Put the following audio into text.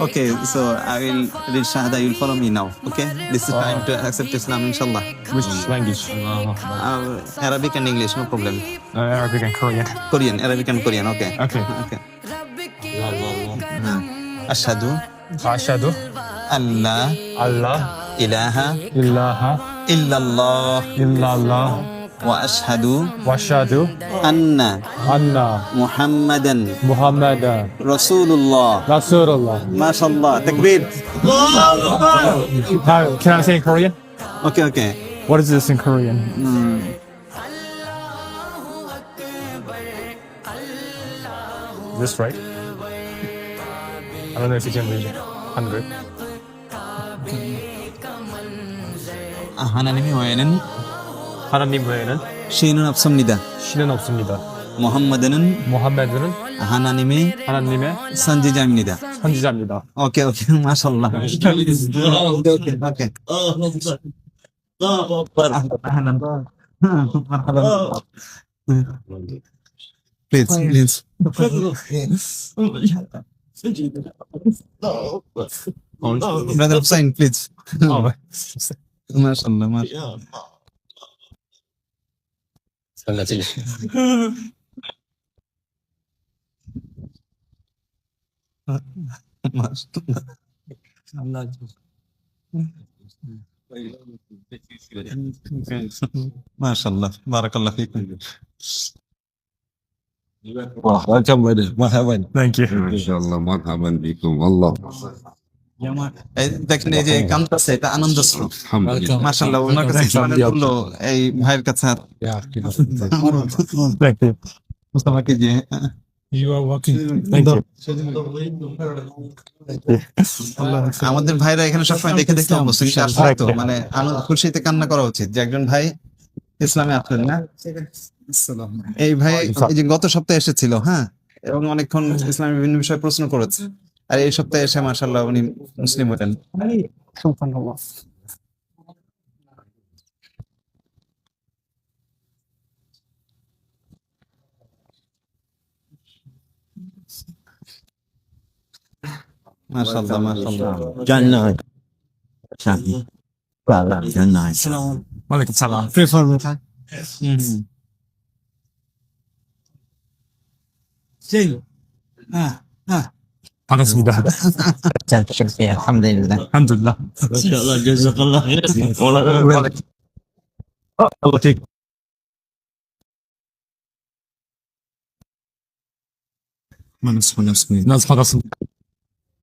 Okay, so I will read Shahada. You will follow me now. Okay, this is time to accept Islam, inshallah. Which language? Arabic and English, no problem. Arabic and Korean. Korean, Arabic and Korean. Okay. Okay. Okay. Ashhadu Ashhadu an la Allah ilaha ilaha illallah illallah wa ashhadu wa ashhadu anna anna Muhammadan Muhammadan Rasulullah. Rasulullah. MashaAllah. Takbir. Can I say in Korean? Okay, okay. What is this in Korean? This right? I don't know if you can read it. 100. 하나님의 외에는 하나님 외에는 신은 없습니다. 신은 없습니다. 무함마드는 모함메드는 하나님의 하나님의 선지자입니다. 선지자입니다. 오케이, 오케이. 마샬라. 오케이, 오케이, 오케이. Please, please. Brother Hussain, please. MashaAllah, mashallah. MashaAllah. Barakallah fikum. Welcome, brother. Marhaban. Thank you. Inshallah, marhaban bikum. Allah. দেখেন এই যে কামটাছে এটা আনন্দ স্রোত Alhamdulillah. মাশাআল্লাহ ওনার কাছে মানে বললো এই ভাইয়ের কাছে আর Thank you. মুস্তাফাকে যে You are welcome. Thank you. আমাদের ভাইরা এখানে সবসময় দেখে দেখে অবস্থা কিন্তু আসলে তো মানে খুশিতে কান্না করা উচিত যে একজন ভাই ইসলামে আসলেন না এই ভাই এই যে গত সপ্তাহে এসেছিল হ্যাঁ এবং অনেকক্ষণ ইসলামের বিভিন্ন বিষয়ে প্রশ্ন করেছে আর এই সপ্তাহে এসে মাশাআল্লাহ উনি মুসলিম হলেন মাশাআল্লাহ মাশাআল্লাহ Jannah. Well, Jannah. Walaikum salam. 반갑습니다. Alhamdulillah. Alhamdulillah. MashaAllah, jazakallah khair. Allah take. 만났습니다. 난 반갑습니다.